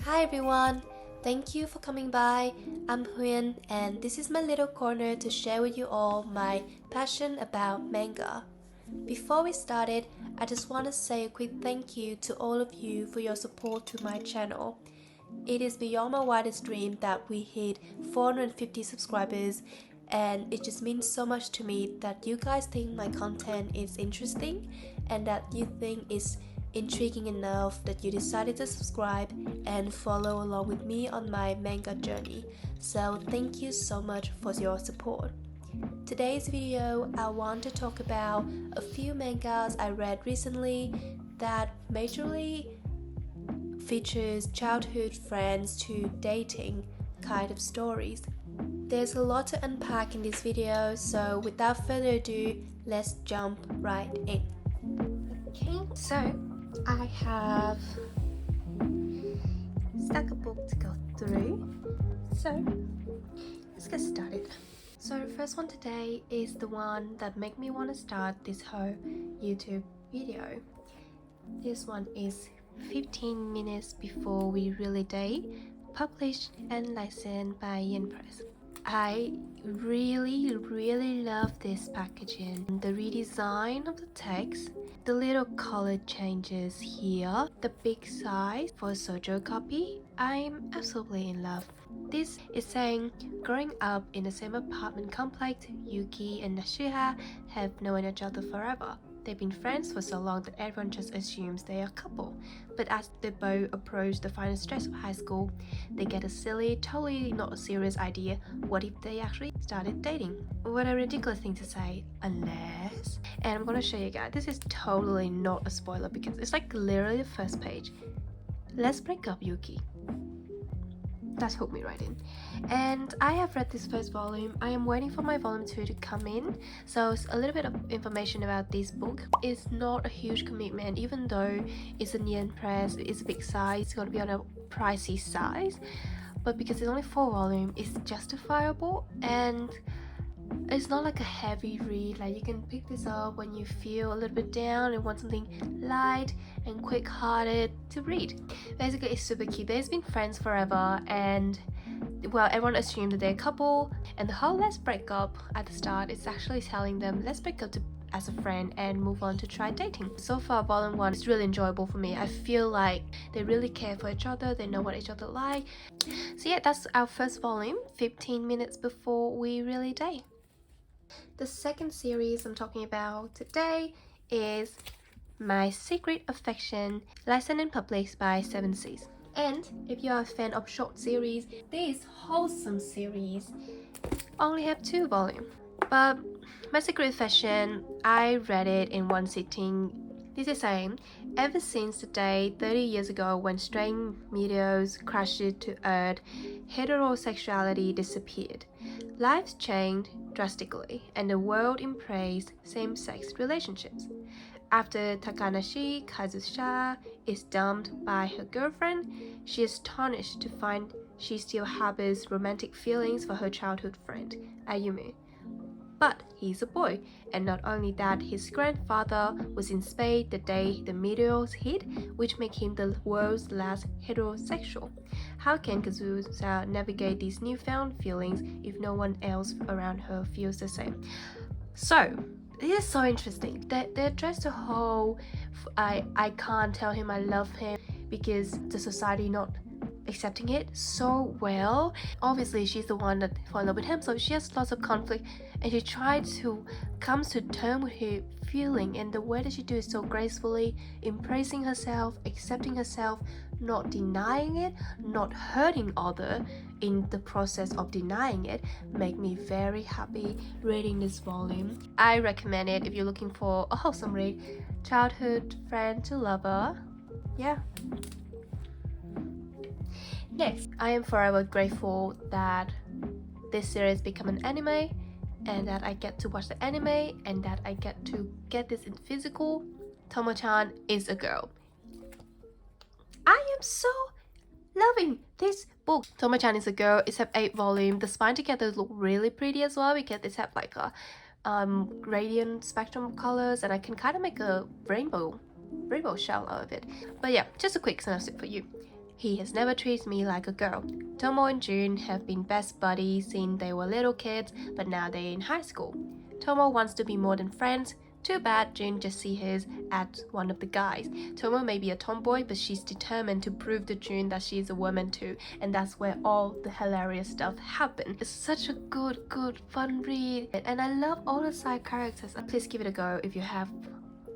Hi everyone, thank you for coming by. I'm Hwin and this is my little corner to share with you all my passion about manga. Before we started, I just want to say a quick thank you to all of you for your support to my channel. It is beyond my wildest dream that we hit 450 subscribers, and it just means so much to me that you guys think my content is interesting and that you think it's intriguing enough that you decided to subscribe and follow along with me on my manga journey. So thank you so much for your support. Today's video, I want to talk about a few mangas I read recently that majorly features childhood friends to dating kind of stories. There's a lot to unpack in this video, so without further ado, let's jump right in. Okay, so I have stuck a book to go through, so let's get started. So the first one today is the one that made me want to start this whole YouTube video. This one is 15 Minutes Before We Really Date, published and licensed by heiress. I really love this packaging. The redesign of the text, the little color changes here, the big size for a shoujo copy. I'm absolutely in love. This is saying, growing up in the same apartment complex, Yuki and Nashiha have known each other forever. They've been friends for so long that everyone just assumes they are a couple. But as they both approach the final stress of high school, they get a silly, totally not serious idea. What if they actually started dating? What a ridiculous thing to say, unless... And I'm gonna show you guys, this is totally not a spoiler because it's like literally the first page. Let's break up, Yuki. That's hooked me right in. And I have read this first volume. I am waiting for my volume 2 to come in, so it's a little bit of information about this book. It's not a huge commitment, even though it's a neon press, it's a big size, it's going to be on a pricey size, but because it's only 4 volumes, it's justifiable, and it's not like a heavy read. Like, you can pick this up when you feel a little bit down and want something light and quick-hearted to read. Basically, it's super cute. They've been friends forever, and well, everyone assumed that they're a couple, and the whole let's break up at the start is actually telling them let's break up as a friend and move on to try dating. So far, volume 1 is really enjoyable for me. I feel like they really care for each other, they know what each other like. So yeah, that's our first volume, 15 Minutes Before We Really Date. The second series I'm talking about today is My Secret Affection, licensed and published by 7 Seas. And if you are a fan of short series, this wholesome series only have 2 volumes. But My Secret Affection, I read it in one sitting. This is saying, ever since the day 30 years ago when strange meteors crashed to Earth, heterosexuality disappeared. Lives changed drastically, and the world embraced same-sex relationships. After Takanashi Kazusa is dumped by her girlfriend, she is astonished to find she still harbors romantic feelings for her childhood friend, Ayumu. But he's a boy, and not only that, his grandfather was in Spain the day the meteors hit, which made him the world's last heterosexual. How can Kazusa navigate these newfound feelings if no one else around her feels the same? So, this is so interesting. They address the whole I can't tell him I love him because the society not accepting it so well. Obviously, she's the one that falls in love with him, so she has lots of conflict, and she tries to come to terms with her feeling, and the way that she do it so gracefully, embracing herself, accepting herself, not denying it, not hurting other in the process of denying it, make me very happy reading this volume. I recommend it if you're looking for a wholesome read, childhood friend to lover. Yeah. Next, I am forever grateful that this series become an anime, and that I get to watch the anime, and that I get to get this in physical. Tomo-chan is a girl. I am so loving this book. Tomo-chan is a girl. It's have 8 volumes. The spine together look really pretty as well because it's have like a radiant spectrum of colors, and I can kind of make a rainbow shell out of it. But yeah, just a quick synopsis for you. He has never treated me like a girl. Tomo and Jun have been best buddies since they were little kids, but now they're in high school. Tomo wants to be more than friends. Too bad Jun just sees her as one of the guys. Tomo may be a tomboy, but she's determined to prove to Jun that she's a woman too, and that's where all the hilarious stuff happens. It's such a good, fun read, and I love all the side characters. Please give it a go if you have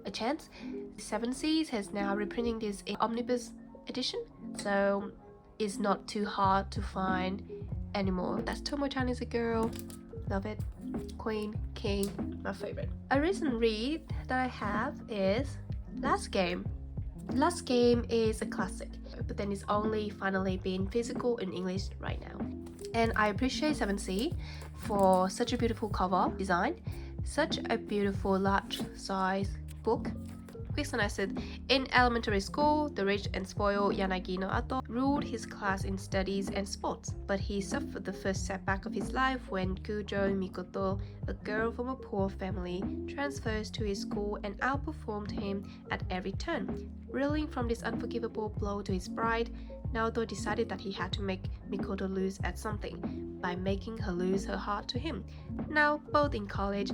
a chance. Seven Seas has now reprinting this in omnibus edition, so it's not too hard to find anymore. That's Tomo-chan is a girl. Love it. Queen, King, my favorite. A recent read that I have is Last Game. Last Game is a classic, but then it's only finally been physical in English right now. And I appreciate 7C for such a beautiful cover design, such a beautiful large size book. Quick synopsis: in elementary school, the rich and spoiled Yanagi no Ato ruled his class in studies and sports, but he suffered the first setback of his life when Kujo Mikoto, a girl from a poor family, transfers to his school and outperformed him at every turn. Reeling from this unforgivable blow to his pride, Naoto decided that he had to make Mikoto lose at something, by making her lose her heart to him. Now, both in college,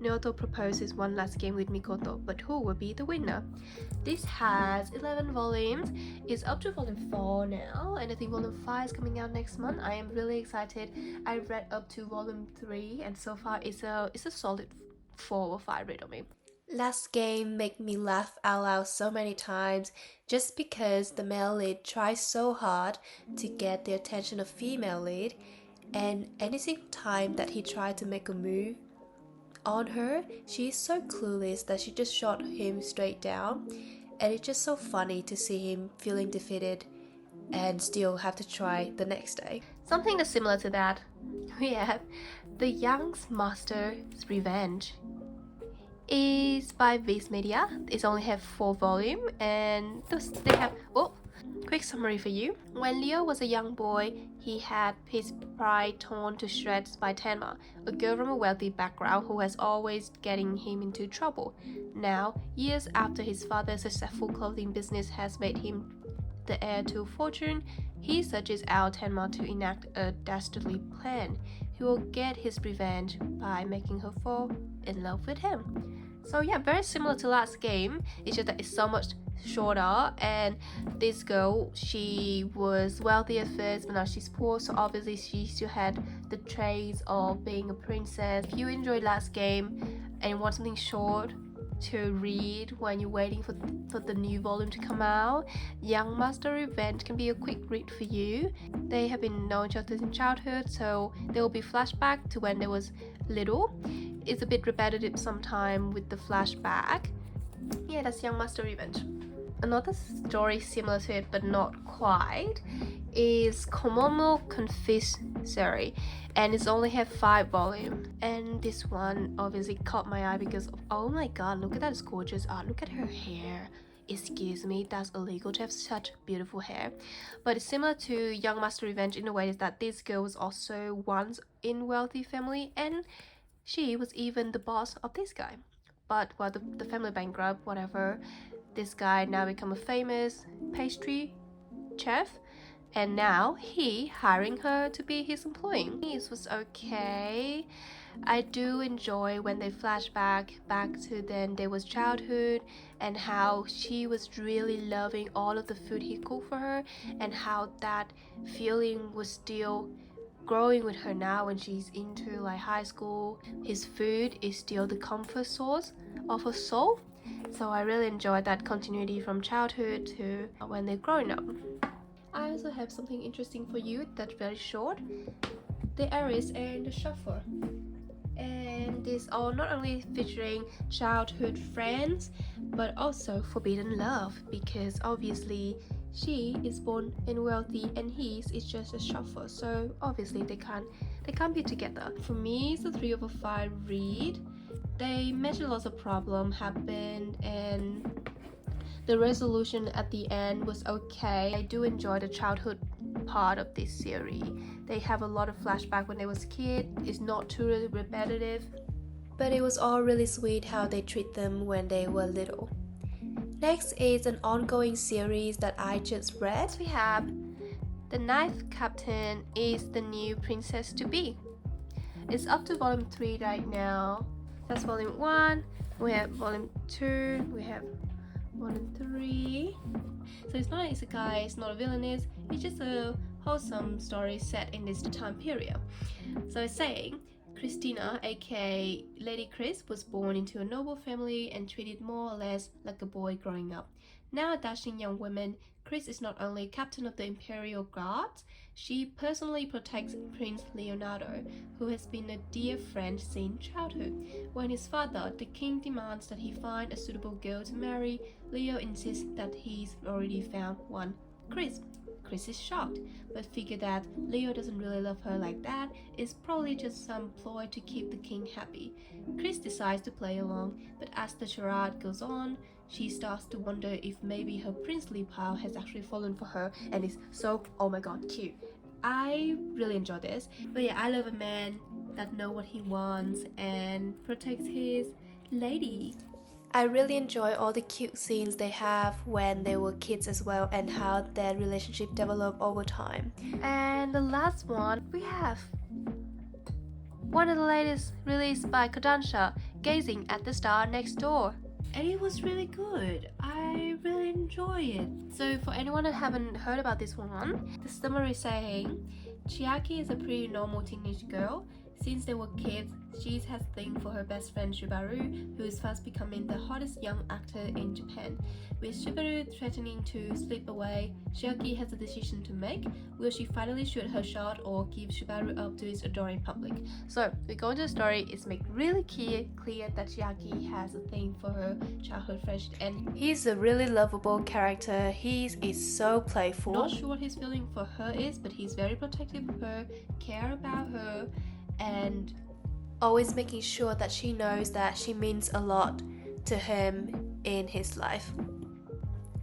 Naoto proposes one last game with Mikoto, but who will be the winner? This has 11 volumes. It's up to volume 4 now, and I think volume 5 is coming out next month. I am really excited. I read up to volume 3, and so far it's a solid 4 or 5 read on me. Last Game make me laugh out loud so many times just because the male lead tries so hard to get the attention of female lead, and any single time that he tried to make a move on her, she is so clueless that she just shot him straight down, and it's just so funny to see him feeling defeated and still have to try the next day. Something that's similar to that, we have The Young's Master's Revenge. Is by Viz Media. It's only have 4 volumes, and they have quick summary for you. When Leo was a young boy, he had his pride torn to shreds by Tenma, a girl from a wealthy background who was always getting him into trouble. Now, years after his father's successful clothing business has made him the heir to fortune, he searches out Tenma to enact a dastardly plan. He will get his revenge by making her fall in love with him. So yeah, very similar to Last Game, it's just that it's so much shorter, and this girl, she was wealthy at first, but now she's poor, so obviously she still had the traits of being a princess. If you enjoyed Last Game and want something short to read when you're waiting for the new volume to come out, Young Master Revenge can be a quick read for you. They have been known each other in childhood, so there will be flashback to when they was little. It's a bit repetitive sometimes with the flashback. Yeah, that's Young Master Revenge. Another story similar to it but not quite is Komomo Confiserie, and it's only have 5 volumes. And this one obviously caught my eye because of, oh my god, look at that, it's gorgeous. Look at her hair. Excuse me, that's illegal to have such beautiful hair. But it's similar to Young Master Revenge in a way that this girl was also once in wealthy family, and she was even the boss of this guy. But while the family bankrupt, whatever, this guy now become a famous pastry chef, and now he hiring her to be his employee. This was okay. I do enjoy when they flash back to then there was childhood, and how she was really loving all of the food he cooked for her, and how that feeling was still growing with her now when she's into like high school. His food is still the comfort source of her soul. So I really enjoyed that continuity from childhood to when they're growing up. I also have something interesting for you that's very short. The Heiress and the Chauffeur. And these are not only featuring childhood friends, but also forbidden love, because obviously she is born in wealthy and he is just a chauffeur, so obviously they can't be together. For me, it's a 3 over 5 read. They mentioned lots of problems happened, and the resolution at the end was okay. I do enjoy the childhood part of this series. They have a lot of flashback when they was kid. It's not too repetitive, but it was all really sweet how they treat them when they were little. Next is an ongoing series that I just read. We have the ninth captain is the new princess to be. It's up to volume 3 right now. That's volume 1. We have volume 2. We have volume 3. So it's not an isekai, it's not a villainess, it's just a wholesome story set in this time period. So it's saying Christina, aka Lady Chris, was born into a noble family and treated more or less like a boy growing up. Now a dashing young woman, Chris is not only captain of the Imperial Guards, she personally protects Prince Leonardo, who has been a dear friend since childhood. When his father, the king, demands that he find a suitable girl to marry, Leo insists that he's already found one, Chris. Chris is shocked, but figure that Leo doesn't really love her like that. It's probably just some ploy to keep the king happy. Chris decides to play along, but as the charade goes on, she starts to wonder if maybe her princely pile has actually fallen for her, and it's so, oh my god, cute. I really enjoy this. But yeah, I love a man that knows what he wants and protects his lady. I really enjoy all the cute scenes they have when they were kids as well, and how their relationship developed over time. And the last one, we have one of the latest released by Kodansha, Gazing at the Star Next Door. And it was really good. I really enjoy it. So for anyone who haven't heard about this one, the summary is saying Chiaki is a pretty normal teenage girl. Since they were kids, she has a thing for her best friend Shibaru, who is fast becoming the hottest young actor in Japan. With Shibaru threatening to slip away, Chiaki has a decision to make. Will she finally shoot her shot or give Shibaru up to his adoring public? So we go into the story. It's made really clear that Chiaki has a thing for her childhood friend, and he's a really lovable character. He is so playful. Not sure what his feeling for her is, but he's very protective of her, care about her, and always making sure that she knows that she means a lot to him in his life.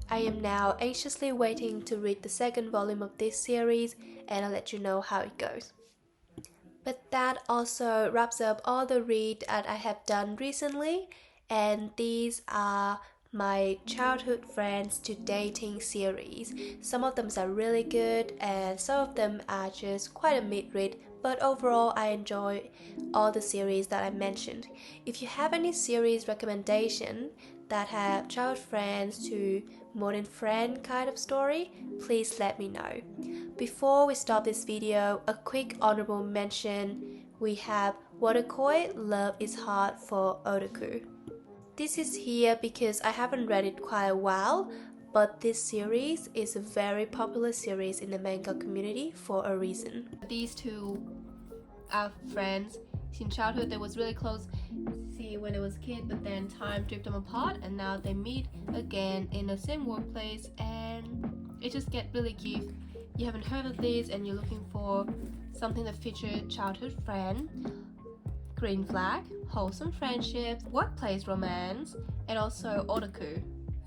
I am now anxiously waiting to read the second volume of this series, and I'll let you know how it goes. But that also wraps up all the read that I have done recently, and these are my childhood friends to dating series. Some of them are really good and some of them are just quite a mid-read, but overall I enjoy all the series that I mentioned. If you have any series recommendation that have childhood friends to modern friend kind of story, please let me know. Before we stop this video, a quick honorable mention. We have Waterkoi, Love is Hard for Otaku. This is here because I haven't read it quite a while, but this series is a very popular series in the manga community for a reason. These two are friends since childhood. They was really close when they was kid, but then time took them apart and now they meet again in the same workplace, and it just get really cute. You haven't heard of this and you're looking for something that features childhood friend, green flag, wholesome friendships, workplace romance, and also otaku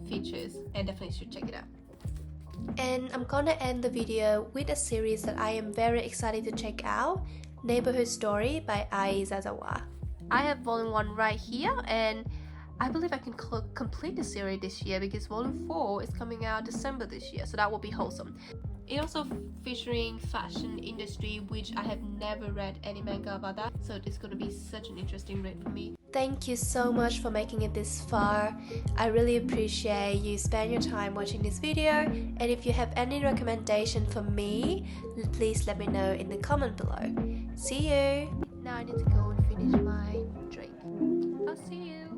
features, and definitely should check it out. And I'm gonna end the video with a series that I am very excited to check out, Neighborhood Story by Ai Zazawa. I have volume 1 right here, and I believe I can complete the series this year because volume 4 is coming out December this year, so that will be wholesome. It also featuring fashion industry, which I have never read any manga about that, so it's going to be such an interesting read for me. Thank you so much for making it this far. I really appreciate you spend your time watching this video, and if you have any recommendation for me, please let me know in the comment below. See you! Now I need to go and finish my drink. I'll see you!